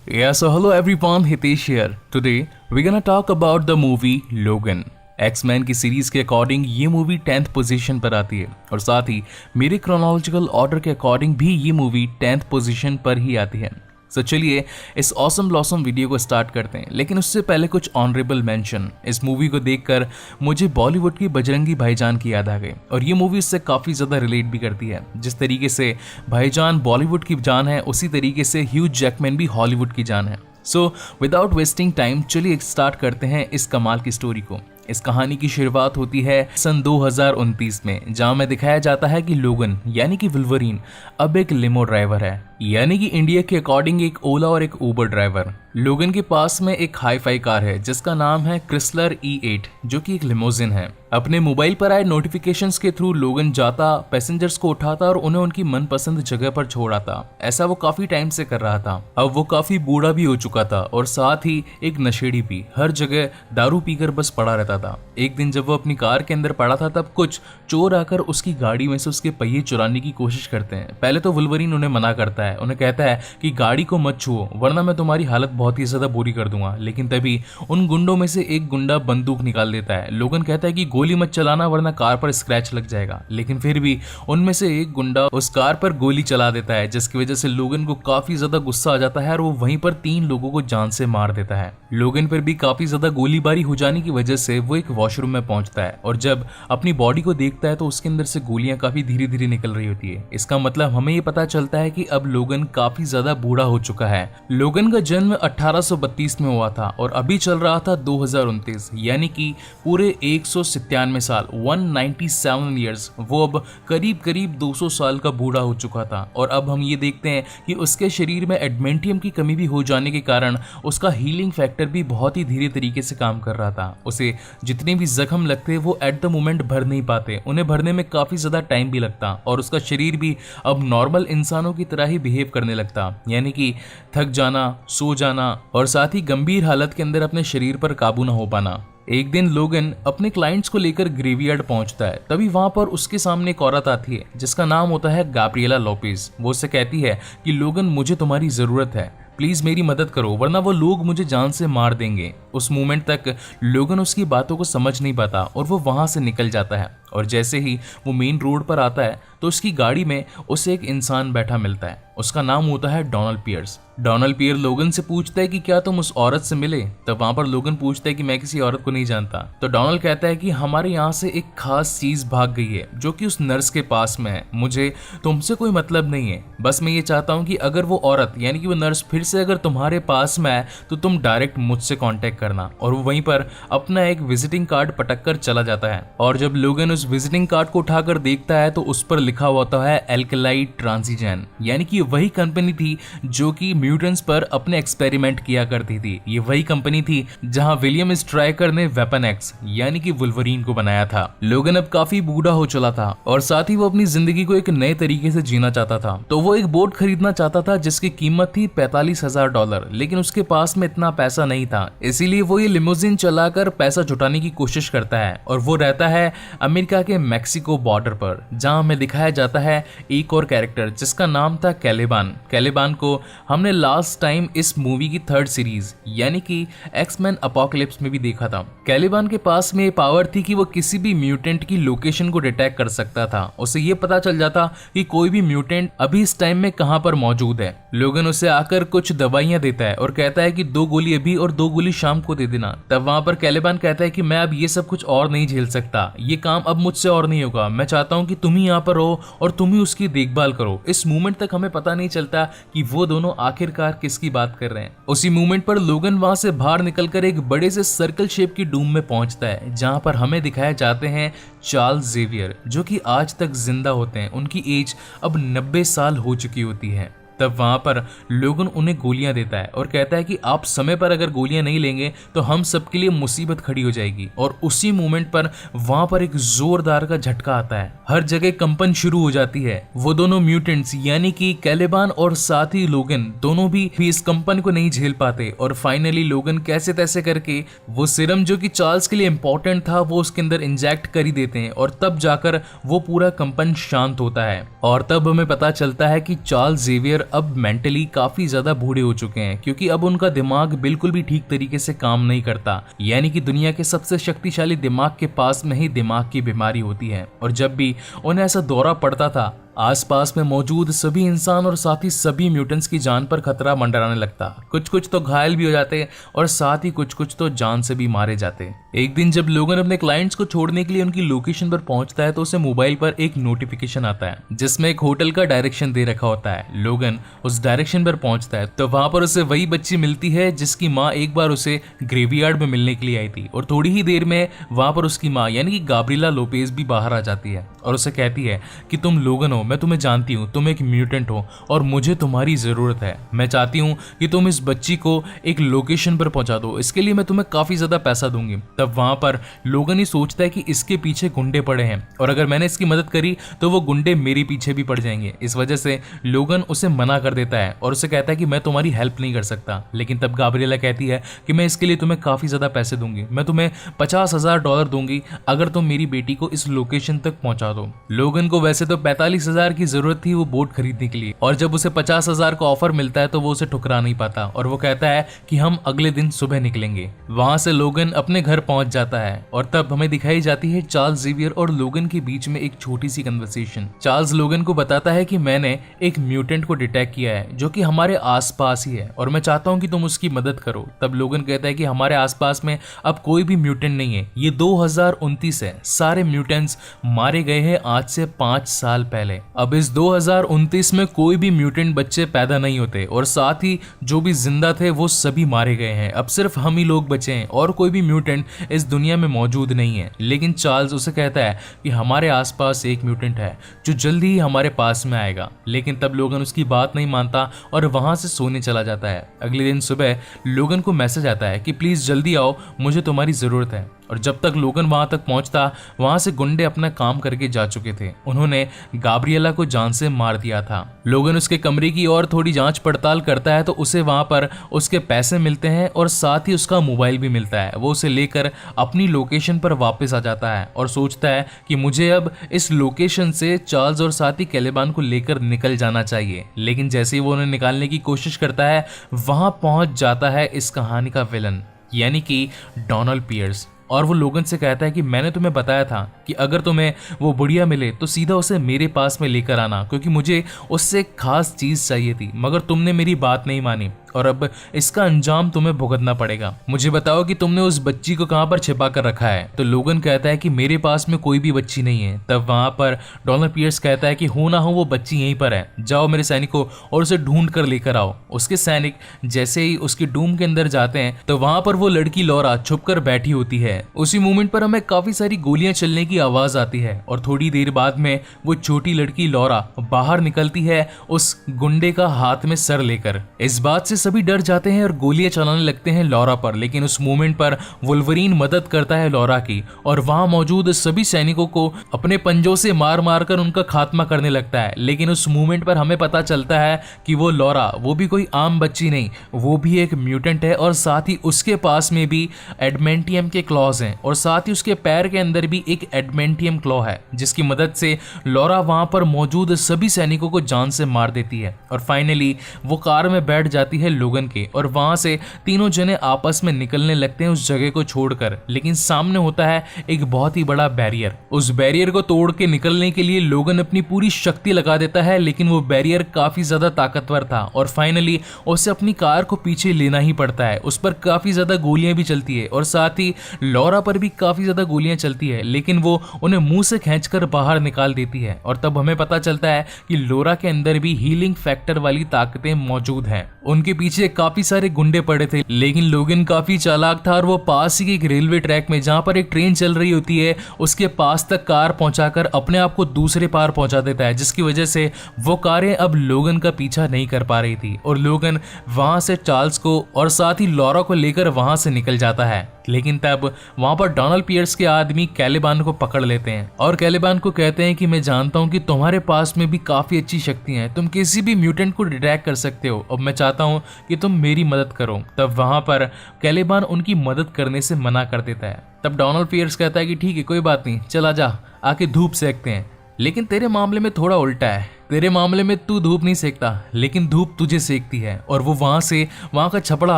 Yeah, so hello everyone, Hitesh here. Today we're gonna talk about the movie Logan. X-Men की series के according ये movie 10th position पर आती है और साथ ही मेरे क्रोनोलॉजिकल ऑर्डर के अकॉर्डिंग भी ये मूवी 10th पोजीशन पर ही आती है। सो चलिए इस ऑसम ब्लॉसम वीडियो को स्टार्ट करते हैं, लेकिन उससे पहले कुछ ऑनरेबल मेंशन। इस मूवी को देखकर मुझे बॉलीवुड की बजरंगी भाईजान की याद आ गई और ये मूवी इससे काफ़ी ज़्यादा रिलेट भी करती है। जिस तरीके से भाईजान बॉलीवुड की जान है, उसी तरीके से ह्यूज जैकमैन भी हॉलीवुड की जान है। सो विदाउट वेस्टिंग टाइम चलिए स्टार्ट करते हैं इस कमाल की स्टोरी को। इस कहानी की शुरुआत होती है सन 2029 में, जहां में दिखाया जाता है कि लोगन यानी कि वुल्वरीन अब एक लिमो ड्राइवर है, यानी कि इंडिया के अकॉर्डिंग एक ओला और एक ऊबर ड्राइवर। लोगन के पास में एक हाई फाई कार है जिसका नाम है क्रिसलर E8, जो कि एक लिमोजिन है। अपने मोबाइल पर आए नोटिफिकेशंस के थ्रू लोगन जाता, पैसेंजर्स को उठाता और उन्हें उनकी मनपसंद जगह पर छोड़ आता। ऐसा वो काफी टाइम से कर रहा था। अब वो काफी बूढ़ा भी हो चुका था और साथ ही एक नशेड़ी भी, हर जगह दारू पीकर बस पड़ा रहता था। एक दिन जब वो अपनी कार के अंदर पड़ा था, तब कुछ चोर आकर उसकी गाड़ी में से उसके पहिए चुराने की कोशिश करते हैं। पहले तो वुल्वरीन उन्हें मना करता है, उन्हें कहता है कि गाड़ी को मत छुओ वरना मैं तुम्हारी हालत बहुत ही ज्यादा बुरी कर दूंगा। लेकिन तभी उन गुंडों में से एक गुंडा बंदूक निकाल देता है। लोगन कहता है कि गोली मत चलाना वरना कार पर स्क्रैच लग जाएगा, लेकिन फिर भी उनमें से एक गुंडा उस कार पर गोली चला देता है, जिसकी वजह से लोगन को काफी ज्यादा गुस्सा आ जाता है और वो वहीं पर 3 लोगों को जान से मार देता है। लोगन पर भी काफी ज्यादा गोलीबारी हो जाने की वजह से वो एक वॉशरूम में पहुंचता है और जब अपनी बॉडी को देखता है तो उसके अंदर से गोलियां काफी धीरे धीरे निकल रही होती है। इसका मतलब हमें ये पता चलता है कि अब लोगन काफी ज्यादा बूढ़ा हो चुका है। लोगन का जन्म 1832 में हुआ था और अभी चल रहा था 2029, यानी कि पूरे 197 साल 197 ईयर्स। वो अब करीब करीब 200 साल का बूढ़ा हो चुका था और अब हम ये देखते हैं कि उसके शरीर में एडमेंटियम की कमी भी हो जाने के कारण उसका हीलिंग फैक्टर भी बहुत ही धीरे तरीके से काम कर रहा था। उसे जितने भी जख्म लगते वो एट द मोमेंट भर नहीं पाते, उन्हें भरने में काफी ज्यादा टाइम भी लगता और उसका शरीर भी अब नॉर्मल इंसानों की तरह ही बिहेव करने लगता, यानी कि थक जाना, सो जाना और साथ ही गंभीर हालत के अंदर अपने शरीर पर काबू न हो पाना। एक दिन लोगन अपने क्लाइंट्स को लेकर ग्रेवयार्ड पहुंचता है, तभी वहां पर उसके सामने एक औरत आती है जिसका नाम होता है गैब्रिएला लोपेज। वो उससे कहती है कि लोगन मुझे तुम्हारी जरूरत है, प्लीज मेरी मदद करो वरना वो लोग मुझे जान से मार देंगे। उस मोमेंट तक लोगन उसकी बातों को समझ नहीं पाता और वो वहां से निकल जाता है और जैसे ही वो मेन रोड पर आता है तो उसकी गाड़ी में उसे एक इंसान बैठा मिलता है। उसका नाम होता है डोनाल्ड पियर्स। डोनाल्ड पियर लोगन से पूछता है कि क्या तुम उस औरत से मिले? तब वहां पर लोगन पूछता है कि मैं किसी औरत को नहीं जानता। तो डोनाल्ड कहता है कि हमारे यहाँ से एक खास चीज भाग गई है जो कि उस नर्स के पास में है, मुझे तुमसे कोई मतलब नहीं है, बस मैं ये चाहता हूँ कि अगर वो औरत यानी कि वो नर्स फिर से अगर तुम्हारे पास में आए तो तुम डायरेक्ट मुझसे कांटेक्ट करना। और वो वहीं पर अपना एक विजिटिंग कार्ड पटक कर चला जाता है और जब लोगन उस विजिटिंग कार्ड को उठाकर देखता है तो उस पर लिखा होता है एल्कलाइड ट्रांसिजन, यानी कि वही कंपनी थी जो कि म्यूटेंट्स पर अपने एक्सपेरिमेंट किया करती थी। ये वही कंपनी थी जहां विलियम स्ट्राइकर ने वेपन एक्स यानी कि वुल्वरीन को बनाया था। लोगन अब काफी बूढ़ा हो चला था और साथ ही वो अपनी जिंदगी को एक नए तरीके से जीना चाहता था। तो वो एक बोट खरीदना चाहता था जिसकी कीमत थी $45,000, लेकिन उसके पास में इतना पैसा नहीं था, इसीलिए वो ये लिमोजिन चलाकर पैसा जुटाने की कोशिश करता है और वो रहता है अमेरिका के मैक्सिको बॉर्डर पर, जहां हमें दिखाया जाता है एक और कैरेक्टर जिसका नाम था कैलिबान। कैलिबान को हमने लास्ट टाइम इस मूवी की 3rd सीरीज यानी कि एक्समैन अपोकलिप्स में भी देखा था। कैलिबान के पास में पावर थी कि वो किसी भी म्यूटेंट की लोकेशन को डिटेक्ट कर सकता था। उसे ये पता चल जाता कि कोई भी म्यूटेंट अभी इस टाइम में कहां पर मौजूद है। लोगन उसे आकर कुछ दवाइयां देता है और कहता है कि 2 गोली अभी और 2 गोली शाम को दे देना। तब वहां पर कैलिबान कहता है कि मैं अब ये सब कुछ और नहीं झेल सकता, ये काम अब मुझसे और नहीं होगा, मैं चाहता हूं कि तुम ही यहाँ पर रहो और तुम ही उसकी देखभाल करो। इस मूवमेंट तक हमें पता नहीं चलता कि वो दोनों आखिरकार किसकी बात कर रहे हैं। उसी मूवमेंट पर लोगन वहां से बाहर निकलकर एक बड़े से सर्कल शेप की डूम में पहुंचता है, जहां पर हमें दिखाए जाते हैं चार्ल्स जेवियर, जो कि आज तक जिंदा होते हैं। उनकी एज अब 90 साल हो चुकी होती है। तब वहां पर लोगन उन्हें गोलियां देता है और कहता है कि आप समय पर अगर गोलियां नहीं लेंगे तो हम सबके लिए मुसीबत खड़ी हो जाएगी। और उसी मोमेंट पर वहां पर एक जोरदार का झटका आता है, हर जगह कंपन शुरू हो जाती है। वो दोनों म्यूटेंट्स यानी कि कैलिबान और साथ ही लोगन दोनों भी इस कंपन को नहीं झेल पाते और फाइनली लोगन कैसे तैसे करके वो सीरम जो कि चार्ल्स के लिए इंपॉर्टेंट था वो उसके अंदर इंजेक्ट कर ही देते हैं और तब जाकर वो पूरा कंपन शांत होता है। और तब हमें पता चलता है कि चार्ल्स जेवियर अब मेंटली काफी ज्यादा बूढ़े हो चुके हैं, क्योंकि अब उनका दिमाग बिल्कुल भी ठीक तरीके से काम नहीं करता। यानी कि दुनिया के सबसे शक्तिशाली दिमाग के पास में ही दिमाग की बीमारी होती है। और जब भी उन्हें ऐसा दौरा पड़ता था, आसपास में मौजूद सभी इंसान और साथ ही सभी म्यूटेंट्स की जान पर खतरा मंडराने लगता। कुछ कुछ तो घायल भी हो जाते और साथ ही कुछ कुछ तो जान से भी मारे जाते। एक दिन जब लोगन अपने क्लाइंट्स को छोड़ने के लिए उनकी लोकेशन पर पहुंचता है तो उसे मोबाइल पर एक नोटिफिकेशन आता है जिसमें एक होटल का डायरेक्शन दे रखा होता है। लोगन उस डायरेक्शन पर पहुंचता है तो वहां पर उसे वही बच्ची मिलती है जिसकी माँ एक बार उसे ग्रेवयार्ड में मिलने के लिए आई थी। और थोड़ी ही देर में वहां पर उसकी माँ यानी कि गाब्रिएला लोपेज भी बाहर आ जाती है और उसे कहती है कि तुम लोगन हो, मैं तुम्हें जानती हूँ, तुम एक म्यूटेंट हो और मुझे तुम्हारी जरूरत है। मैं चाहती हूँ कि तुम इस बच्ची को एक लोकेशन पर पहुंचा दो, इसके लिए मैं तुम्हें काफी ज्यादा पैसा दूंगी। तब वहां पर लोगन ही सोचता है कि इसके पीछे गुंडे पड़े हैं और अगर मैंने इसकी मदद करी तो वो गुंडे मेरे पीछे भी पड़ जाएंगे। इस वजह से लोगन उसे मना कर देता है और उसे कहता है कि मैं तुम्हारी हेल्प नहीं कर सकता। लेकिन तब गाब्रिएला कहती है कि मैं इसके लिए तुम्हें काफी ज्यादा पैसे दूंगी, मैं तुम्हें $50,000 दूंगी अगर तुम मेरी बेटी को इस लोकेशन तक पहुंचा दो। लोगन को वैसे तो 45,000 की जरूरत थी वो बोट खरीदने के लिए, और जब उसे 50,000 का ऑफर मिलता है तो वो उसे ठुकरा नहीं पाता और वो कहता है कि हम अगले दिन सुबह निकलेंगे। वहां से लोगन अपने घर पहुंच जाता है और तब हमें दिखाई जाती है चार्ल्स जेवियर और लोगन के बीच में एक छोटी सी कन्वर्सेशन। चार्ल्स लोगन को बताता है कि मैंने एक म्यूटेंट को डिटेक्ट किया है जो कि हमारे आसपास ही है और मैं चाहता हूं कि तुम उसकी मदद करो। तब लोगन कहता है कि हमारे आसपास में अब कोई भी म्यूटेंट नहीं है, ये 2029 है, सारे म्यूटेंट्स मारे गए हैं आज से 5 साल पहले। अब इस 2029 में कोई भी म्यूटेंट बच्चे पैदा नहीं होते और साथ ही जो भी जिंदा थे वो सभी मारे गए हैं। अब सिर्फ हम ही लोग बचे हैं और कोई भी म्यूटेंट इस दुनिया में मौजूद नहीं है। लेकिन चार्ल्स उसे कहता है कि हमारे आसपास एक म्यूटेंट है जो जल्दी ही हमारे पास में आएगा। लेकिन तब लोगन उसकी बात नहीं मानता और वहां से सोने चला जाता है। अगले दिन सुबह लोगन को मैसेज आता है कि प्लीज जल्दी आओ, मुझे तुम्हारी जरूरत है। और जब तक लोगन वहां तक पहुंचता वहां से गुंडे अपना काम करके जा चुके थे। उन्होंने गाब्रिएला को जान से मार दिया था। लोगन उसके कमरे की और थोड़ी जांच पड़ताल करता है तो उसे वहां पर उसके पैसे मिलते हैं और साथ ही उसका मोबाइल भी मिलता है। वो उसे लेकर अपनी लोकेशन पर वापस आ जाता है और सोचता है कि मुझे अब इस लोकेशन से चार्ल्स और साथ ही कैलिबान को लेकर निकल जाना चाहिए। लेकिन जैसे ही वो उन्हें निकालने की कोशिश करता है वहां पहुंच जाता है इस कहानी का विलन यानी कि डोनाल्ड पियर्स। और वो लोगन से कहता है कि मैंने तुम्हें बताया था कि अगर तुम्हें वो बुढ़िया मिले तो सीधा उसे मेरे पास में लेकर आना, क्योंकि मुझे उससे खास चीज चाहिए थी, मगर तुमने मेरी बात नहीं मानी और अब इसका अंजाम तुम्हें भुगतना पड़ेगा। मुझे बताओ कि तुमने उस बच्ची को कहां पर छिपा कर रखा है। तो लोगन कहता है कि मेरे पास में कोई भी बच्ची नहीं है। तब वहां पर डोनाल्ड पियर्स कहता है कि हो ना हो वो बच्ची यहीं पर है, जाओ मेरे सैनिकों और उसे ढूंढ कर लेकर आओ। उसके सैनिक जैसे ही उसकी डूम के अंदर जाते हैं तो वहां पर वो लड़की लौरा छुप कर बैठी होती है। उसी मोमेंट पर हमें काफी सारी गोलियां चलने की आवाज आती है और थोड़ी देर बाद में वो छोटी लड़की लौरा बाहर निकलती है उस गुंडे का हाथ में सर लेकर। इस बात से सभी डर जाते हैं और गोलियां चलाने लगते हैं लौरा पर। लेकिन उस मोमेंट पर वुल्वरीन मदद करता है लौरा की और वहां मौजूद सभी सैनिकों को अपने पंजों से मार मार कर उनका खात्मा करने लगता है। लेकिन उस मोमेंट पर हमें पता चलता है कि वो लौरा वो भी कोई आम बच्ची नहीं, वो भी एक म्यूटेंट है और साथ ही उसके पास में भी एडमेंटियम के क्लॉज हैं और साथ ही उसके पैर के अंदर भी एक एडमेंटियम क्लॉ है जिसकी मदद से लौरा वहां पर मौजूद सभी सैनिकों को जान से मार देती है। और फाइनली वो कार में बैठ जाती है लोगन के और वहां से तीनों जने आपस में निकलने लगते हैं उस जगह को छोड़कर। लेकिन सामने होता है एक बहुत ही बड़ा बैरियर। उस बैरियर को तोड़ के निकलने के लिए लोगन अपनी पूरी शक्ति लगा देता है, लेकिन वो बैरियर काफी ज्यादा ताकतवर था और फाइनली उसे अपनी कार को पीछे लेना ही पड़ता है। उस पर काफी ज्यादा गोलियां भी चलती है और साथ ही लौरा पर भी काफी ज्यादा गोलियां चलती है, लेकिन वो उन्हें मुंह से खींचकर बाहर निकाल देती है। और तब हमें पता चलता है कि लौरा के अंदर भी हीलिंग फैक्टर वाली ताकतें मौजूद हैं। उनके पीछे काफी सारे गुंडे पड़े थे, लेकिन लोगन काफी चालाक था और वो पास ही के एक रेलवे ट्रैक में जहां पर एक ट्रेन चल रही होती है उसके पास तक कार पहुंचाकर अपने आप को दूसरे पार पहुंचा देता है, जिसकी वजह से वो कारें अब लोगन का पीछा नहीं कर पा रही थी और लोगन वहां से चार्ल्स को और साथ ही लौरा को लेकर वहां से निकल जाता है। लेकिन तब वहां पर डोनाल्ड पियर्स के आदमी कैलिबान को पकड़ लेते हैं और कैलिबान को कहते हैं कि मैं जानता हूं कि तुम्हारे पास में भी काफी अच्छी शक्तियां हैं, तुम किसी भी म्यूटेंट को डिटेक्ट कर सकते हो और मैं चाहता हूं कि तुम मेरी मदद करो। तब वहां पर कैलिबान उनकी मदद करने से मना कर देता है। तब डोनाल्ड पियर्स कहता है कि ठीक है कोई बात नहीं, चला जा, आके धूप सेकते हैं। लेकिन तेरे मामले में थोड़ा उल्टा है, तेरे मामले में तू धूप नहीं सेकता, लेकिन धूप तुझे सेकती है। और वो वहां का छपड़ा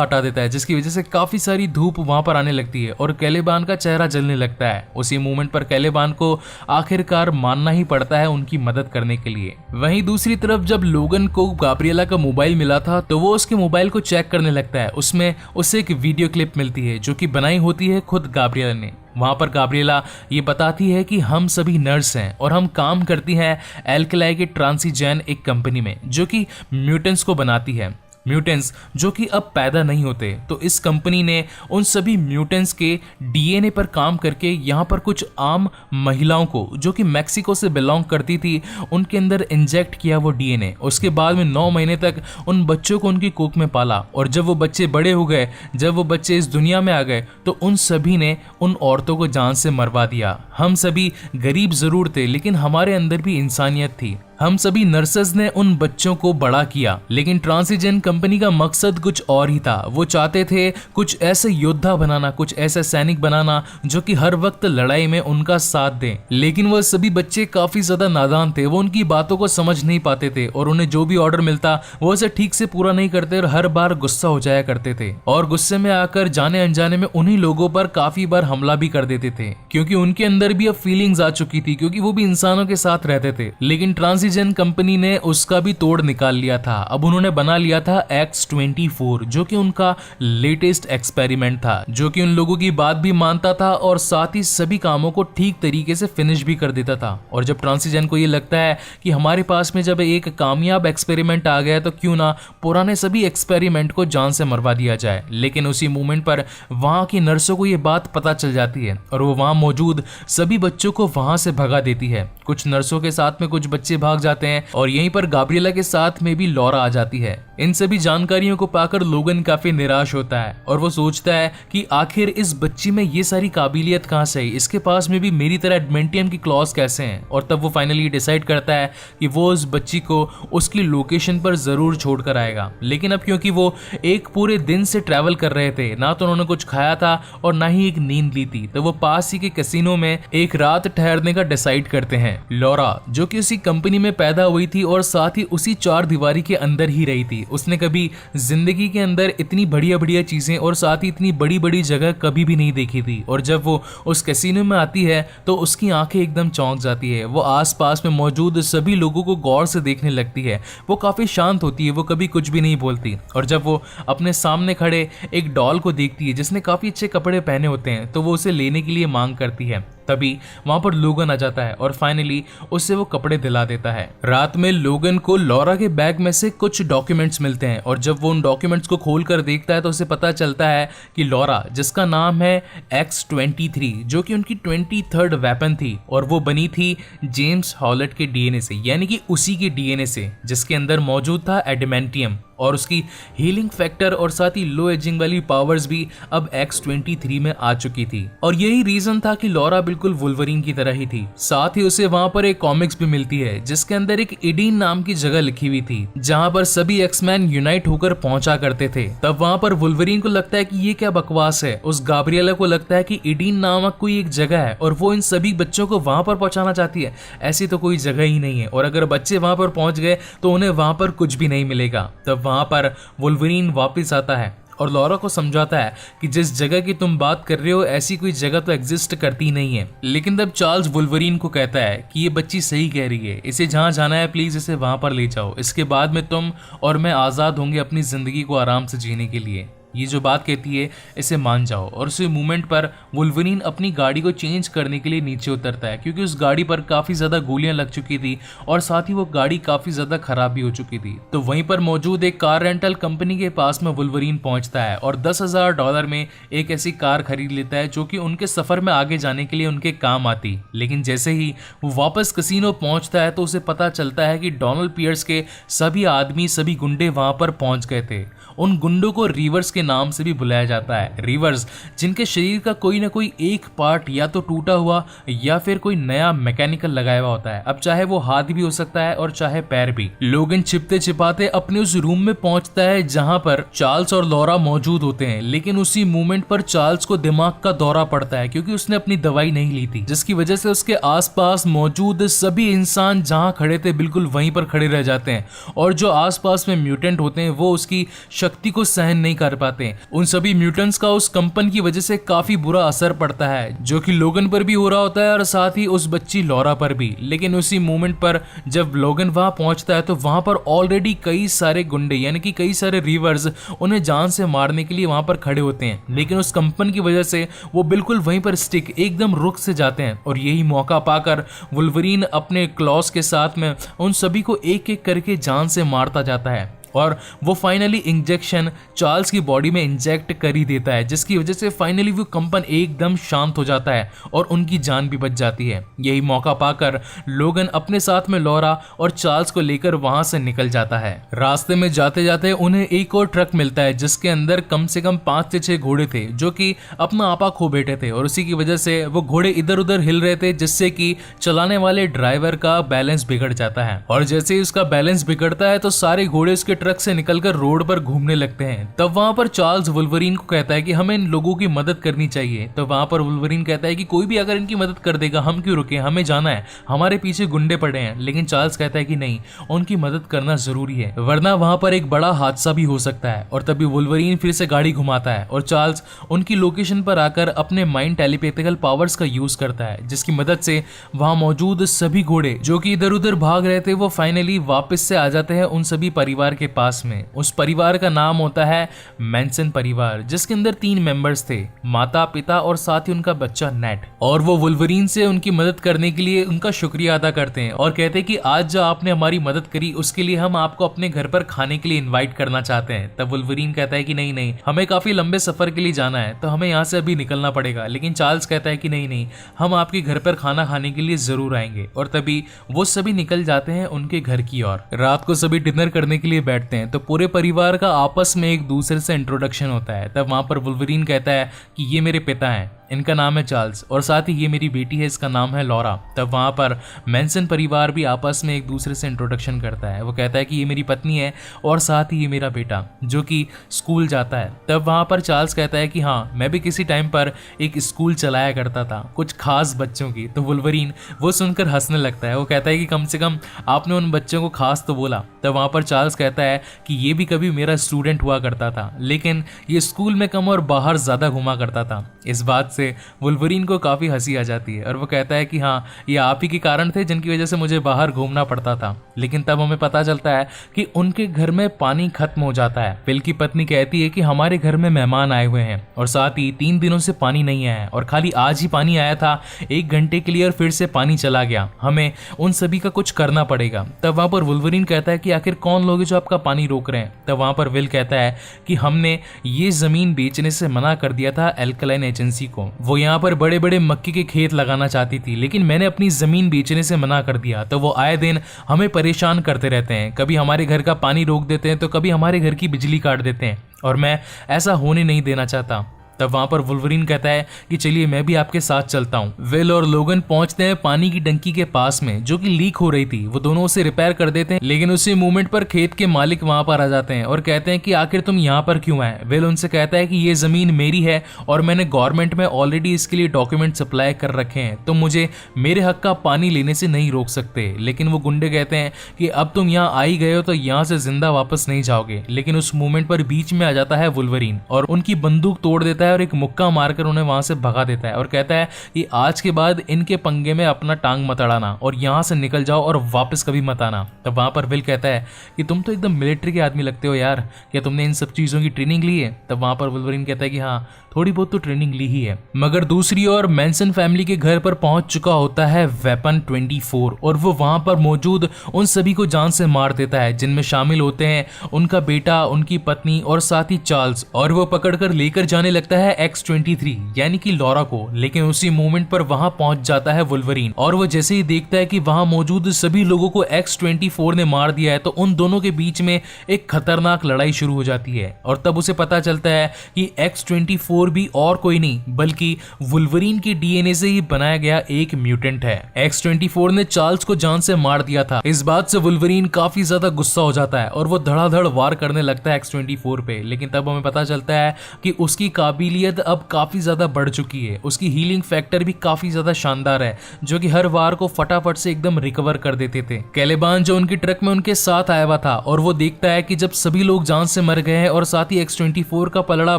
हटा देता है, जिसकी वजह से काफी सारी धूप वहां पर आने लगती है और कैलेबान का चेहरा जलने लगता है। उसी मोमेंट पर कैलेबान को आखिरकार मानना ही पड़ता है उनकी मदद करने के लिए। वहीं दूसरी तरफ जब लोगन को गाब्रिएला का मोबाइल मिला था तो वो उसके मोबाइल को चेक करने लगता है। उसमें उसे एक वीडियो क्लिप मिलती है जो कि बनाई होती है खुद गाब्रिएला ने। वहां पर गाब्रिएला ये बताती है कि हम सभी नर्स हैं और हम काम करती हैं एल्कलाई के ट्रांसिजेन एक कंपनी में जो कि म्यूटेंट्स को बनाती है, म्यूटेंट्स जो कि अब पैदा नहीं होते। तो इस कंपनी ने उन सभी म्यूटेंट्स के डीएनए पर काम करके यहाँ पर कुछ आम महिलाओं को जो कि मैक्सिको से बिलोंग करती थी उनके अंदर इंजेक्ट किया वो डीएनए। उसके बाद में 9 महीने तक उन बच्चों को उनकी कोख में पाला और जब वो बच्चे बड़े हो गए, जब वो बच्चे इस दुनिया में आ गए तो उन सभी ने उन औरतों को जान से मरवा दिया। हम सभी गरीब जरूर थे लेकिन हमारे अंदर भी इंसानियत थी। हम सभी नर्सेज ने उन बच्चों को बड़ा किया, लेकिन ट्रांसिजेन कंपनी का मकसद कुछ और ही था। वो चाहते थे कुछ ऐसे योद्धा बनाना, कुछ ऐसे सैनिक बनाना जो कि हर वक्त लड़ाई में उनका साथ दें। लेकिन वह सभी बच्चे काफी ज्यादा नादान थे, वो उनकी बातों को समझ नहीं पाते थे और उन्हें जो भी ऑर्डर मिलता वो उसे ठीक से पूरा नहीं करते और हर बार गुस्सा हो जाया करते थे और गुस्से में आकर जाने अनजाने में उन्हीं लोगों पर काफी बार हमला भी कर देते थे, क्योंकि उनके अंदर भी अब फीलिंग्स आ चुकी थी, क्योंकि वो भी इंसानों के साथ रहते थे। लेकिन ट्रांसिजेन कंपनी ने उसका भी तोड़ निकाल लिया था। अब उन्होंने बना लिया था X-24 जो कि उनका लेटेस्ट एक्सपेरिमेंट था, जो कि उन लोगों की बात भी मानता था और साथ ही सभी कामों को ठीक तरीके से फिनिश भी कर देता था। और जब ट्रांसिजेन को ये लगता है कि हमारे पास में जब एक कामयाब एक्सपेरिमेंट आ गया तो क्यों ना पुराने सभी एक्सपेरिमेंट को जान से मरवा दिया जाए। लेकिन उसी मोमेंट पर वहां की नर्सों को ये बात पता चल जाती है और वो वहां मौजूद सभी बच्चों को वहां से भगा देती है। कुछ नर्सों के साथ में कुछ बच्चे भाग जाते हैं और यहीं पर गाब्रिएला के साथ में भी लॉरा आ जाती है। इन सभी जानकारियों को पाकर लोगन काफी निराश होता है और वो सोचता है कि आखिर इस बच्ची में ये सारी काबिलियत कहां से आई, इसके पास में भी मेरी तरह एडमेंटियम की क्लॉज कैसे हैं। और तब वो फाइनली डिसाइड करता है कि वो उस बच्ची को उसकी लोकेशन पर जरूर छोड़कर आएगा। लेकिन अब क्योंकि वो एक पूरे दिन से ट्रैवल कर रहे थे, ना तो उन्होंने कुछ खाया था और ना ही एक नींद ली थी, तो वो पास ही के कैसीनो में एक रात ठहरने का डिसाइड करते हैं। लॉरा जो कि उसी कंपनी में पैदा हुई थी और साथ ही उसी 4 दीवारी के अंदर ही रही थी, उसने कभी जिंदगी के अंदर इतनी बढ़िया बढ़िया चीजें और साथ ही इतनी बड़ी बड़ी जगह कभी भी नहीं देखी थी। और जब वो उस कैसीनो में आती है तो उसकी आंखें एकदम चौंक जाती है। वो आसपास में मौजूद सभी लोगों को गौर से देखने लगती है। वो काफी शांत होती है, वो कभी कुछ भी नहीं बोलती। और जब वो अपने सामने खड़े एक डॉल को देखती है जिसने काफी अच्छे कपड़े पहने होते हैं तो वो उसे लेने के लिए मांग करती है। तभी वहां पर लोगन आ जाता है और फाइनली उससे वो कपड़े दिला देता है। रात में लोगन को लॉरा के बैग में से कुछ डॉक्यूमेंट्स मिलते हैं और जब वो उन डॉक्यूमेंट्स को खोलकर देखता है तो उसे पता चलता है कि लॉरा, जिसका नाम है X-23 जो कि उनकी 23rd वेपन थी और वो बनी थी जेम्स हॉलेट के डीएनए से, यानी कि उसी के डीएनए से जिसके अंदर मौजूद था एडमेंटियम। और उसकी हीलिंग फैक्टर और साथ ही लो एजिंग वाली पावर्स भी अब X-23 में आ चुकी थी। और यही रीजन था कि लॉरा बिल्कुल वुल्वरीन की तरह ही थी। साथ ही उसे वहां पर एक कॉमिक्स भी मिलती है जिसके अंदर एक इडीन नाम की जगह लिखी हुई थी जहां पर सभी एक्समैन यूनाइट होकर पहुंचा करते थे। तब वहां पर वुल्वरीन को लगता है कि ये क्या बकवास है। उस गाब्रिएला को लगता है कि इडीन नामक कोई एक जगह है और वो इन सभी बच्चों को वहां पर पहुंचाना चाहती है। ऐसी तो कोई जगह ही नहीं है और अगर बच्चे वहां पर पहुंच गए तो उन्हें वहां पर कुछ भी नहीं मिलेगा। तब वहां पर वुल्वरीन वापस आता है और लॉरा को समझाता है कि जिस जगह की तुम बात कर रहे हो ऐसी कोई जगह तो एग्जिस्ट करती नहीं है। लेकिन तब चार्ल्स वुल्वरीन को कहता है कि ये बच्ची सही कह रही है, इसे जहां जाना है प्लीज इसे वहां पर ले जाओ। इसके बाद में तुम और मैं आजाद होंगे अपनी जिंदगी को आराम से जीने के लिए। ये जो बात कहती है इसे मान जाओ। और उसी मोमेंट पर वुल्वरीन अपनी गाड़ी को चेंज करने के लिए नीचे उतरता है क्योंकि उस गाड़ी पर काफी ज्यादा गोलियां लग चुकी थी और साथ ही वो गाड़ी काफी ज्यादा खराब भी हो चुकी थी। तो वहीं पर मौजूद एक कार रेंटल कंपनी के पास में वुल्वरीन पहुंचता है और $10,000 में एक ऐसी कार खरीद लेता है जो कि उनके सफर में आगे जाने के लिए उनके काम आती। लेकिन जैसे ही वो वापस कैसीनो पहुंचता है तो उसे पता चलता है कि डोनाल्ड पियर्स के सभी आदमी, सभी गुंडे वहां पर पहुंच गए थे उन गुंडों को रीवर्स के नाम से भी बुलाया जाता है। रीवर्स जिनके शरीर का कोई ना कोई एक पार्ट या तो टूटा हुआ या फिर कोई नया मैकेनिकल लगाया हुआ होता है। अब चाहे वो हाथ भी हो सकता है और चाहे पैर भी। लोगन छिपते छिपाते अपने उस रूम में पहुंचता है जहां पर चार्ल्स और लॉरा मौजूद होते हैं, लेकिन उसी मोमेंट पर चार्ल्स को दिमाग का दौरा पड़ता है क्योंकि उसने अपनी दवाई नहीं ली थी, जिसकी वजह से उसके आसपास मौजूद सभी इंसान जहां खड़े थे बिल्कुल वहीं पर खड़े रह जाते हैं और जो आसपास में म्यूटेंट होते हैं वो उसकी शक्ति को सहन नहीं कर पाते। उन सभी म्यूटेंट्स का उस कंपन की वजह से काफी बुरा असर पड़ता है, जो कि लोगन पर भी हो रहा होता है और साथ ही उस बच्ची लॉरा पर भी। लेकिन उसी मोमेंट पर जब लोगन वहां पहुंचता है तो वहां पर ऑलरेडी कई सारे गुंडे यानी कि कई सारे रीवर्स उन्हें जान से मारने के लिए वहां पर खड़े होते हैं, लेकिन उस कंपन की वजह से वो बिल्कुल वहीं पर स्टिक एकदम रुक से जाते हैं। और यही मौका पाकर वुल्वरीन अपने क्लॉस के साथ में उन सभी को एक एक करके जान से मारता जाता है और वो फाइनली इंजेक्शन चार्ल्स की बॉडी में इंजेक्ट कर ही देता है, जिसकी वजह से फाइनली वो कंपन एकदम शांत हो जाता है और उनकी जान भी बच जाती है। यही मौका पाकर लोगन अपने साथ में लॉरा और चार्ल्स को लेकर वहां से निकल जाता है। रास्ते में जाते जाते उन्हें एक और ट्रक मिलता है जिसके अंदर कम से कम 5 से 6 घोड़े थे जो कि अपना आपा खो बैठे थे और उसी की वजह से वो घोड़े इधर उधर हिल रहे थे, जिससे कि चलाने वाले ड्राइवर का बैलेंस बिगड़ जाता है। और जैसे ही उसका बैलेंस बिगड़ता है तो सारे घोड़े उसके ट्रक से निकलकर रोड पर घूमने लगते हैं। तब वहां पर चार्ल्स वुल्वरीन को कहता है कि हमें इन लोगों की मदद करनी चाहिए। तो वहां पर वुल्वरीन कहता है कि कोई भी अगर इनकी मदद कर देगा हम क्यों रुके, हमें जाना है, हमारे पीछे गुंडे पड़े हैं। लेकिन चार्ल्स कहता है कि नहीं, उनकी मदद करना जरूरी है वरना वहां पर एक बड़ा हादसा भी हो सकता है। और तभी वुल्वरीन फिर से गाड़ी घुमाता है और चार्ल्स उनकी लोकेशन पर आकर अपने माइंड टेलीपैथिकल पावर्स का यूज करता है, जिसकी मदद से वहां मौजूद सभी घोड़े जो कि इधर उधर भाग रहे थे वो फाइनली वापस से आ जाते हैं उन सभी परिवार के पास में। उस परिवार का नाम होता है मैंसन परिवार, जिसके अंदर 3 मेंबर्स थे, माता, पिता और साथ ही उनका बच्चा नेट। और वो वुल्वरीन से उनकी मदद करने के लिए उनका शुक्रिया अदा करते हैं और कहते हैं कि आज जो आपने हमारी मदद करी उसके लिए हम आपको अपने घर पर खाने के लिए इनवाइट करना चाहते हैं। तब वुल्वरीन कहता है कि नहीं नहीं, हमें काफी लंबे सफर के लिए जाना है तो हमें यहाँ से अभी निकलना पड़ेगा। लेकिन चार्ल्स कहता है कि नहीं नहीं, हम आपके घर पर खाना खाने के लिए जरूर आएंगे। और तभी वो सभी निकल जाते हैं उनके घर की ओर। रात को सभी डिनर करने के लिए बैठते हैं तो पूरे परिवार का आपस में एक दूसरे से इंट्रोडक्शन होता है। तब वहां पर वुल्वरीन कहता है कि ये मेरे पिता हैं, इनका नाम है चार्ल्स, और साथ ही ये मेरी बेटी है, इसका नाम है लॉरा। तब वहां पर मैंसन परिवार भी आपस में एक दूसरे से इंट्रोडक्शन करता है। वो कहता है कि ये मेरी पत्नी है और साथ ही ये मेरा बेटा जो कि स्कूल जाता है। तब वहां पर चार्ल्स कहता है कि हाँ, मैं भी किसी टाइम पर एक स्कूल चलाया करता था कुछ खास बच्चों की। तो वुल्वरीन वो सुनकर हंसने लगता है। वो कहता है कि कम से कम आपने उन बच्चों को खास तो बोला। तब वहां पर चार्ल्स कहता है कि ये भी कभी मेरा स्टूडेंट हुआ करता था, लेकिन ये स्कूल में कम और बाहर ज्यादा घुमा करता था। इस बात से वुल्वरीन को काफी हंसी आ जाती है और वो कहता है कि हाँ, ये आप ही के कारण थे जिनकी वजह से मुझे बाहर घूमना पड़ता था। लेकिन तब हमें पता चलता है कि उनके घर में पानी खत्म हो जाता है। फिल की पत्नी कहती है कि हमारे घर में मेहमान आए हुए हैं और साथ ही 3 दिनों से पानी नहीं आया है और खाली आज ही पानी आया था 1 घंटे के लिए और फिर से पानी चला गया, हमें उन सभी का कुछ करना पड़ेगा। तब वहां पर वुल्वरीन कहता है कि आखिर कौन लोग जो आपका पानी रोक रहे हैं। तब वहां पर विल कहता है कि हमने ये जमीन बेचने से मना कर दिया था एल्कलाइन एजेंसी को। वो यहाँ पर बड़े बड़े मक्के के खेत लगाना चाहती थी, लेकिन मैंने अपनी जमीन बेचने से मना कर दिया। तो वो आए दिन हमें परेशान करते रहते हैं, कभी हमारे घर का पानी रोक देते हैं तो कभी हमारे घर की बिजली काट देते हैं और मैं ऐसा होने नहीं देना चाहता। तब वहां पर वुल्वरीन कहता है कि चलिए मैं भी आपके साथ चलता हूँ। विल और लोगन पहुंचते हैं पानी की टंकी के पास में जो कि लीक हो रही थी। वो दोनों उसे रिपेयर कर देते हैं, लेकिन उसी मूवमेंट पर खेत के मालिक वहां पर आ जाते हैं और कहते हैं कि आखिर तुम यहाँ पर क्यों आए। विल उनसे कहता है कि ये जमीन मेरी है और मैंने गवर्नमेंट में ऑलरेडी इसके लिए डॉक्यूमेंट सप्लाई कर रखे हैं, तो मुझे मेरे हक का पानी लेने से नहीं रोक सकते। लेकिन वो गुंडे कहते हैं कि अब तुम यहाँ आ ही गए हो तो यहाँ से जिंदा वापस नहीं जाओगे। लेकिन उस मूवमेंट पर बीच में आ जाता है वुल्वरीन और उनकी बंदूक तोड़ देता है और एक मुक्का मारकर उन्हें वहां से भगा देता है और कहता है कि आज के बाद इनके पंगे में अपना टांग मत अड़ाना और यहाँ से निकल जाओ और वापस कभी मत आना। तब वहां पर विल कहता है कि तुम तो एकदम मिलिट्री के आदमी लगते हो यार, क्या तुमने इन सब चीजों की ट्रेनिंग ली है। तब वहां पर वुल्वरीन कहता है कि हाँ, थोड़ी बहुत तो ट्रेनिंग ली ही है। मगर दूसरी ओर मैनसन फैमिली के घर पर पहुंच चुका होता है वेपन 24 और वो वहां पर मौजूद उन सभी को जान से मार देता है, जिनमें शामिल होते हैं उनका बेटा, उनकी पत्नी और साथ ही चार्ल्स। और वो पकड़कर लेकर जाने लगता है X-23 यानी कि लॉरा को। लेकिन उसी मोमेंट पर वहां पहुंच जाता है वुल्वरीन और वो जैसे ही देखता है कि वहां मौजूद सभी लोगों को X-24 ने मार दिया है तो उन दोनों के बीच में एक खतरनाक लड़ाई शुरू हो जाती है। और तब उसे पता चलता है कि X-24 भी और कोई नहीं बल्कि वुल्वरीन के डीएनए से ही बनाया गया एक म्यूटेंट है। X-24 ने चार्ल्स को जान से मार दिया था। इस बात से वुल्वरीन काफी ज्यादा गुस्सा हो जाता है और वो धड़ाधड़ वार करने लगता है X-24 पे। लेकिन तब हमें पता चलता है कि उसकी काबिलियत अब काफी ज्यादा बढ़ चुकी है। उसकी हीलिंग फैक्टर भी काफी ज्यादा शानदार है, जो कि हर वार को फटाफट से एकदम रिकवर कर देते थे। कैलेबान जो उनकी ट्रक में उनके साथ आया हुआ था और वो देखता है कि जब सभी लोग जान से मर गए हैं और साथ ही X-24 का पलड़ा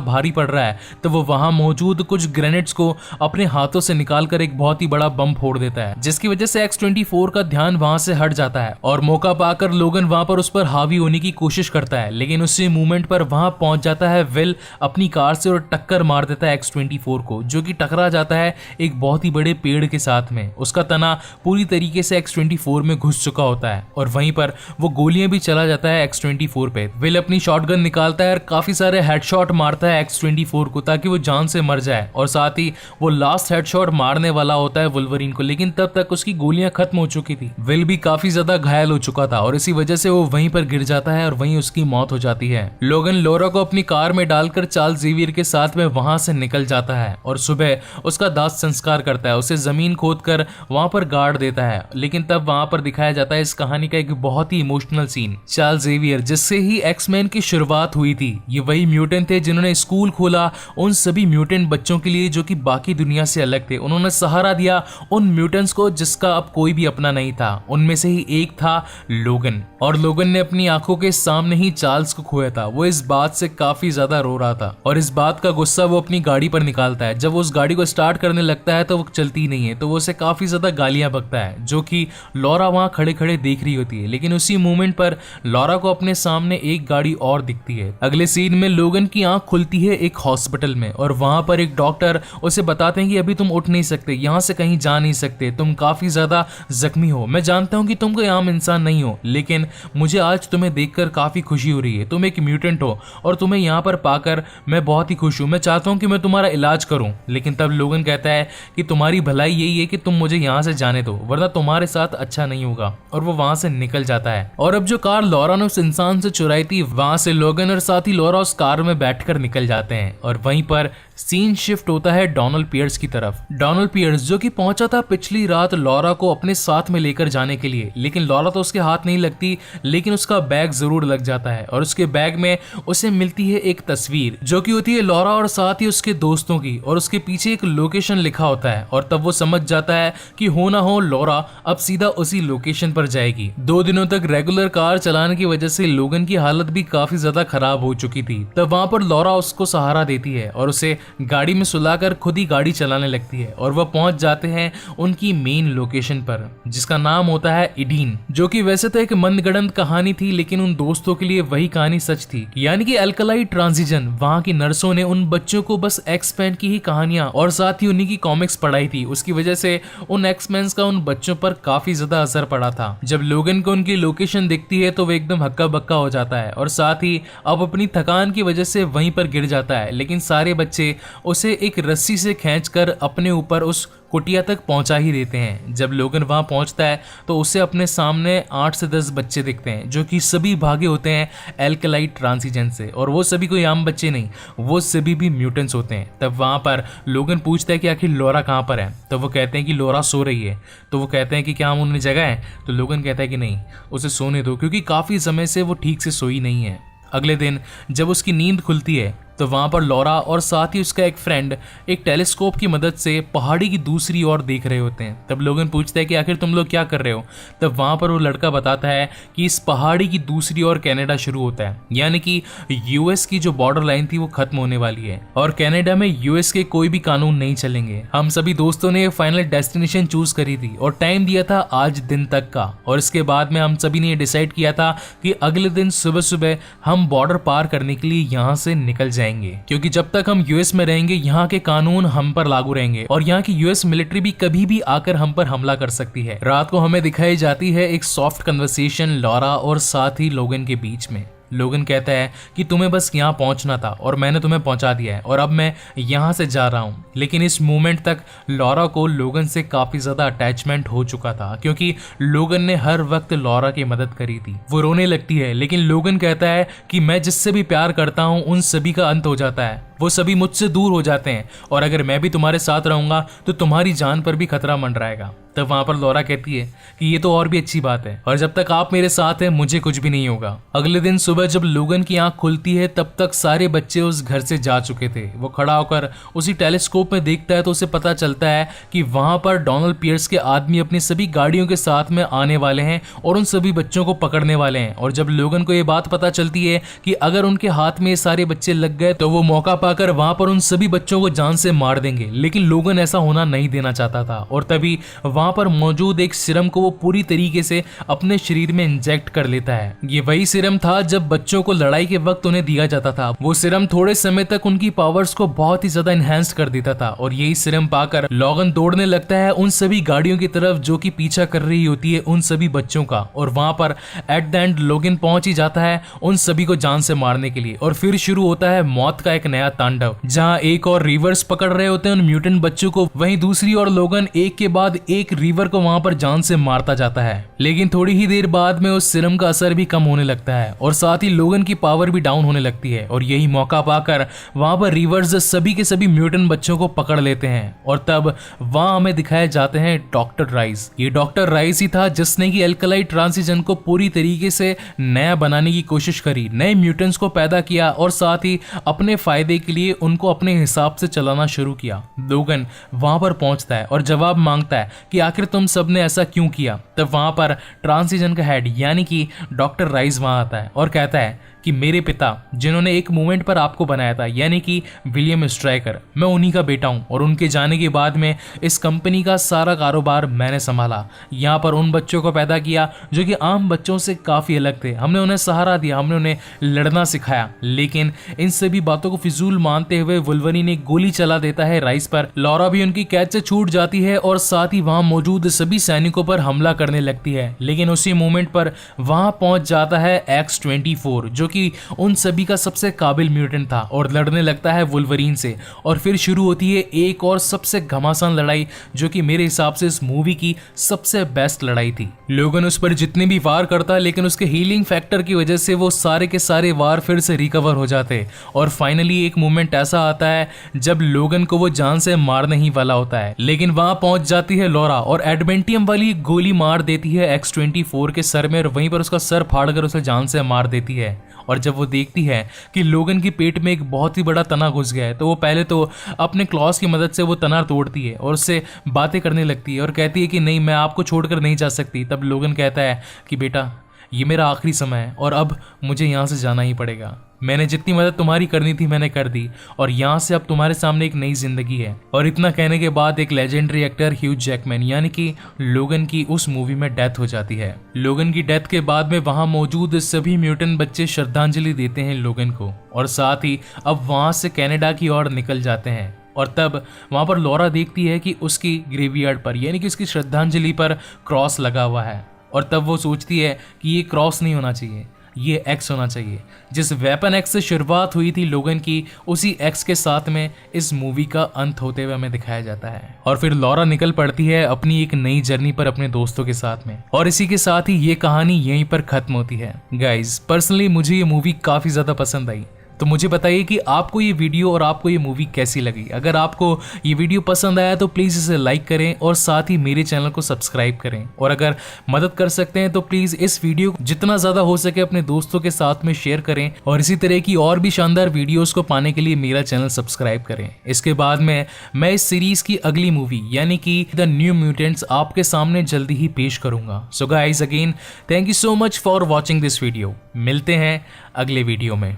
भारी पड़ रहा है, तो वो वहां मौजूद कुछ ग्रेनेड्स को अपने हाथों से निकालकर एक बहुत ही बड़ा बम फोड़ देता है, जिसकी वजह से X-24 का ध्यान वहां से हट जाता है और मौका पाकर लोगन वहां पर उस पर हावी होने की कोशिश करता है। लेकिन उसी मूवमेंट पर वहां पहुंच जाता है विल अपनी कार से और टक्कर मार देता है X-24 को, जो कि टकरा जाता है एक बहुत ही बड़े पेड़ के साथ में। उसका तना पूरी तरीके से X-24 में घुस चुका होता है और वहीं पर वो गोलियां भी चला जाता है X-24 पे। विल अपनी शॉटगन निकालता है और काफी सारे हेडशॉट मारता है X-24 को ताकि वो जान से मर जाए और साथ ही वो लास्ट हेडशॉट मारने वाला होता है वुल्वरीन को, लेकिन तब तक उसकी गोलियां खत्म हो चुकी थी। विल भी काफी ज्यादा घायल हो चुका था और इसी वजह से वो वहीं पर गिर जाता है और वहीं उसकी मौत हो जाती है। लोगन लोरा को अपनी कार में डालकर चार्ल्स ज़ेवियर के साथ में वहां से निकल जाता है और सुबह उसका दाह संस्कार करता है। उसे जमीन खोदकर वहां पर गाड़ देता है। लेकिन तब वहां पर दिखाया जाता है इस कहानी का एक बहुत ही इमोशनल सीन। चार्ल्स ज़ेवियर जिससे ही एक्समैन की शुरुआत हुई थी, ये वही म्यूटेंट थे जिन्होंने स्कूल खोला उन सभी म्यूटेंट बच्चों के लिए जो कि बाकी दुनिया से अलग थे। उन्होंने सहारा दिया उन म्यूटेंट्स को जिसका अब कोई भी अपना नहीं था। उनमें से ही एक था लोगन और लोगन ने अपनी आंखों के सामने ही चार्ल्स को खोया था। वो इस बात से काफी ज्यादा रो रहा था और इस बात का गुस्सा वो अपनी गाड़ी पर निकालता है। जब वो उस गाड़ी को स्टार्ट करने लगता है तो वो चलती नहीं है, तो वो उसे काफी ज्यादा गालियां बकता है, जो कि लॉरा वहां खड़े खड़े देख रही होती है। लेकिन उसी मोमेंट पर लॉरा को अपने सामने एक गाड़ी और दिखती है। अगले सीन में लोगन की आंख खुलती है एक हॉस्पिटल में और वहां पर एक डॉक्टर उसे बताते हैं कि अभी तुम उठ नहीं सकते, यहाँ से कहीं जा नहीं सकते, तुम काफी ज्यादा जख्मी हो। मैं जानता हूँ कि तुम कोई आम इंसान नहीं हो, लेकिन मुझे आज तुम्हें देखकर काफी खुशी हो रही है। तुम एक म्यूटेंट हो और तुम्हें यहाँ पर पाकर मैं बहुत ही खुश हूँ। मैं चाहता हूँ कि मैं तुम्हारा इलाज करूँ। लेकिन तब लोगन कहता है कि तुम्हारी भलाई यही है कि तुम मुझे यहाँ से जाने दो, वरना तुम्हारे साथ अच्छा नहीं होगा। और वो वहां से निकल जाता है। और अब जो कार लॉरा ने उस इंसान से चुराई थी, वहां से लोगन और साथ ही लॉरा उस कार में बैठकर निकल जाते हैं और वहीं पर सीन शिफ्ट होता है डोनाल्ड पियर्स की तरफ। डोनाल्ड पियर्स जो कि पहुंचा था पिछली रात लॉरा को अपने साथ में लेकर जाने के लिए, लेकिन लॉरा तो उसके हाथ नहीं लगती, लेकिन उसका बैग जरूर लग जाता है और उसके बैग में उसे मिलती है एक तस्वीर जो कि होती है लॉरा और साथ ही उसके दोस्तों की, और उसके पीछे एक लोकेशन लिखा होता है। और तब वो समझ जाता है कि हो ना हो लॉरा अब सीधा उसी लोकेशन पर जाएगी। 2 दिनों तक रेगुलर कार चलाने की वजह से लोगन की हालत भी काफी ज्यादा खराब हो चुकी थी। तब वहां पर लॉरा उसको सहारा देती है और उसे गाड़ी में सुलाकर खुद ही गाड़ी चलाने लगती है और वह पहुंच जाते हैं उनकी मेन लोकेशन पर, जिसका नाम होता है इडीन, जो कि वैसे तो एक मनगढ़ंत कहानी थी, लेकिन उन दोस्तों के लिए वही कहानी सच थी, यानी कि अल्कलाई ट्रांजिशन। वहां की नर्सों ने उन बच्चों को बस एक्समैन की ही कहानियां और साथ ही उन्हीं की कॉमिक्स पढ़ाई थी। उसकी वजह से उन एक्समैन का उन बच्चों पर काफी ज्यादा असर पड़ा था। जब लोगन को उनकी लोकेशन दिखती है तो वो एकदम हक्का बक्का हो जाता है और साथ ही अब अपनी थकान की वजह से वहीं पर गिर जाता है। लेकिन सारे बच्चे उसे एक रस्सी से खींचकर अपने ऊपर उस कुटिया तक पहुंचा ही देते हैं। जब लोगन वहां पहुंचता है तो उसे अपने सामने 8 से 10 बच्चे दिखते हैं, जो कि सभी भागे होते हैं एल्कलाइट ट्रांजिशन से, और वो सभी कोई आम बच्चे नहीं, वो सभी भी म्यूटेंट्स होते हैं। तब वहां पर लोगन पूछता है कि आखिर लॉरा कहाँ पर है, तो वो कहते हैं कि लॉरा सो रही है। तो वो कहते हैं कि क्या हम उन्हें जगह है, तो लोगन कहता है कि नहीं, उसे सोने दो, क्योंकि काफी समय से वो ठीक से सोई नहीं है। अगले दिन जब उसकी नींद खुलती है तो वहां पर लॉरा और साथ ही उसका एक फ्रेंड एक टेलीस्कोप की मदद से पहाड़ी की दूसरी ओर देख रहे होते हैं। तब लोगन पूछता है कि आखिर तुम लोग क्या कर रहे हो। तब वहां पर वो लड़का बताता है कि इस पहाड़ी की दूसरी ओर कनाडा शुरू होता है, यानी कि यूएस की जो बॉर्डर लाइन थी वो खत्म होने वाली है और कनाडा में यूएस के कोई भी कानून नहीं चलेंगे। हम सभी दोस्तों ने फाइनल डेस्टिनेशन चूज करी थी और टाइम दिया था आज दिन तक का, और इसके बाद में हम सभी ने डिसाइड किया था कि अगले दिन सुबह सुबह हम बॉर्डर पार करने के लिए यहाँ से निकल जाएंगे। रहेंगे, क्योंकि जब तक हम यूएस में रहेंगे यहाँ के कानून हम पर लागू रहेंगे और यहाँ की यूएस मिलिट्री भी कभी भी आकर हम पर हमला कर सकती है। रात को हमें दिखाई जाती है एक सॉफ्ट कन्वर्सेशन लॉरा और साथ ही लोगन के बीच में। लोगन कहता है कि तुम्हें बस यहाँ पहुंचना था और मैंने तुम्हें पहुंचा दिया है और अब मैं यहाँ से जा रहा हूँ। लेकिन इस मोमेंट तक लॉरा को लोगन से काफी ज्यादा अटैचमेंट हो चुका था, क्योंकि लोगन ने हर वक्त लॉरा की मदद करी थी। वो रोने लगती है, लेकिन लोगन कहता है कि मैं जिससे भी प्यार करता हूँ उन सभी का अंत हो जाता है, वो सभी मुझसे दूर हो जाते हैं और अगर मैं भी तुम्हारे साथ रहूंगा तो तुम्हारी जान पर भी खतरा मंडराएगा। तब वहां पर लॉरा कहती है कि ये तो और भी अच्छी बात है और जब तक आप मेरे साथ हैं मुझे कुछ भी नहीं होगा। अगले दिन सुबह जब लोगन की आंख खुलती है तब तक सारे बच्चे उस घर से जा चुके थे। वो खड़ा होकर उसी टेलीस्कोप में देखता है तो उसे पता चलता है कि वहां पर डोनाल्ड पियर्स के आदमी अपनी सभी गाड़ियों के साथ में आने वाले हैं और उन सभी बच्चों को पकड़ने वाले हैं। और जब लोगन को ये बात पता चलती है कि अगर उनके हाथ में ये सारे बच्चे लग गए तो वो मौका पाकर वहां पर उन सभी बच्चों को जान से मार देंगे, लेकिन लोगन ऐसा होना नहीं देना चाहता था और तभी वहां पर मौजूद एक सीरम को वो पूरी तरीके से अपने शरीर में इंजेक्ट कर लेता है। ये वही सीरम था जब बच्चों को लड़ाई के वक्त उन्हें दिया जाता था। वो सीरम थोड़े समय तक उनकी पावर्स को बहुत ही ज्यादा इनहेंस कर देता था और यही सीरम पाकर लोगन दौड़ने लगता है उन सभी गाड़ियों की तरफ जो कि पीछा कर रही होती है उन सभी बच्चों का। और वहां पर एट द एंड लोगन पहुंच ही जाता है उन सभी को जान से मारने के लिए और फिर शुरू होता है मौत का एक नया तांडव, जहां एक और रिवर्स पकड़ रहे होते हैं उन म्यूटेंट बच्चों को, वहीं दूसरी और लोगन एक के बाद एक रिवर को वहां पर जान से मारता जाता है। लेकिन थोड़ी ही देर बाद में उस सीरम का असर भी कम होने लगता है और साथ ही लोगन की पावर भी डाउन होने लगती है और यही मौका पाकर वहां पर रिवर्स सभी के सभी म्यूटेंट बच्चों को पकड़ लेते हैं। और तब वहां हमें दिखाए जाते हैं डॉक्टर राइस। ये डॉक्टर राइस ही था जिसने की एल्कलाइट ट्रांसिजन को पूरी तरीके से नया बनाने की कोशिश करी, नए म्यूटेंट्स को पैदा किया और साथ ही अपने फायदे के लिए उनको अपने हिसाब से चलाना शुरू किया। लोगन वहां पर पहुंचता है और जवाब मांगता है कि आखिर तुम सबने ऐसा क्यों किया। तब वहां पर ट्रांसिजन का हेड यानी कि डॉक्टर राइस वहां आता है और कहता है कि मेरे पिता जिन्होंने एक मोमेंट पर आपको बनाया था यानी कि विलियम स्ट्राइकर, मैं उन्हीं का बेटा हूं और उनके जाने के बाद में इस कंपनी का सारा कारोबार मैंने संभाला। यहाँ पर उन बच्चों को पैदा किया जो कि आम बच्चों से काफी अलग थे। हमने उन्हें सहारा दिया, हमने उन्हें लड़ना सिखाया, लेकिन इन सभी बातों को फिजूल मानते हुए वुल्वरीन एक गोली चला देता है राइस पर। लॉरा भी उनकी कैद से छूट जाती है और साथ ही वहां मौजूद सभी सैनिकों पर हमला करने लगती है। लेकिन उसी मोमेंट पर वहां पहुंच जाता है X-24 जो कि उन सभी का सबसे काबिल म्यूटेंट था और लड़ने लगता है वुल्वरीन से। और फिर शुरू होती है एक और सबसे घमासान लड़ाई जो कि मेरे हिसाब से इस मूवी की सबसे बेस्ट लड़ाई थी। लोगन उस पर जितने भी वार करता है लेकिन उसके हीलिंग फैक्टर की वजह से वो सारे के सारे वार फिर से रिकवर हो जाते और फाइनली एक मोमेंट ऐसा आता है जब लोगन को वो जान से मारने ही वाला होता है, लेकिन वहां पहुंच जाती है लॉरा और एडमेंटियम वाली गोली मार देती है X-24 के सर में और वहीं पर उसका सर फाड़कर उसे जान से मार देती है। और जब वो देखती है कि लोगन के पेट में एक बहुत ही बड़ा तना घुस गया है तो वो पहले तो अपने क्लॉस की मदद से वो तना तोड़ती है और उससे बातें करने लगती है और कहती है कि नहीं, मैं आपको छोड़कर नहीं जा सकती। तब लोगन कहता है कि बेटा ये मेरा आखिरी समय है और अब मुझे यहाँ से जाना ही पड़ेगा। मैंने जितनी मदद तुम्हारी करनी थी मैंने कर दी और यहाँ से अब तुम्हारे सामने एक नई जिंदगी है। और इतना कहने के बाद एक लेजेंडरी एक्टर ह्यू जैकमैन यानी कि लोगन की उस मूवी में डेथ हो जाती है। लोगन की डेथ के बाद में वहां मौजूद सभी म्यूटेंट बच्चे श्रद्धांजलि देते हैं लोगन को और साथ ही अब वहां से कनाडा की ओर निकल जाते हैं। और तब वहां पर लॉरा देखती है कि उसकी ग्रेवयार्ड पर यानी कि उसकी श्रद्धांजलि पर क्रॉस लगा हुआ है और तब वो सोचती है कि ये क्रॉस नहीं होना चाहिए, ये एक्स होना चाहिए। जिस वेपन एक्स से शुरुआत हुई थी लोगन की, उसी एक्स के साथ में इस मूवी का अंत होते हुए हमें दिखाया जाता है। और फिर लॉरा निकल पड़ती है अपनी एक नई जर्नी पर अपने दोस्तों के साथ में और इसी के साथ ही ये कहानी यहीं पर खत्म होती है। गाइज पर्सनली मुझे ये मूवी काफी ज्यादा पसंद आई, तो मुझे बताइए कि आपको ये वीडियो और आपको ये मूवी कैसी लगी। अगर आपको ये वीडियो पसंद आया तो प्लीज़ इसे लाइक करें और साथ ही मेरे चैनल को सब्सक्राइब करें और अगर मदद कर सकते हैं तो प्लीज़ इस वीडियो को जितना ज़्यादा हो सके अपने दोस्तों के साथ में शेयर करें और इसी तरह की और भी शानदार वीडियोज़ को पाने के लिए मेरा चैनल सब्सक्राइब करें। इसके बाद में मैं इस सीरीज़ की अगली मूवी यानी कि द न्यू म्यूटेंट्स आपके सामने जल्दी ही पेश करूंगा। So guys again thank you so much for watching this video. मिलते हैं अगले वीडियो में।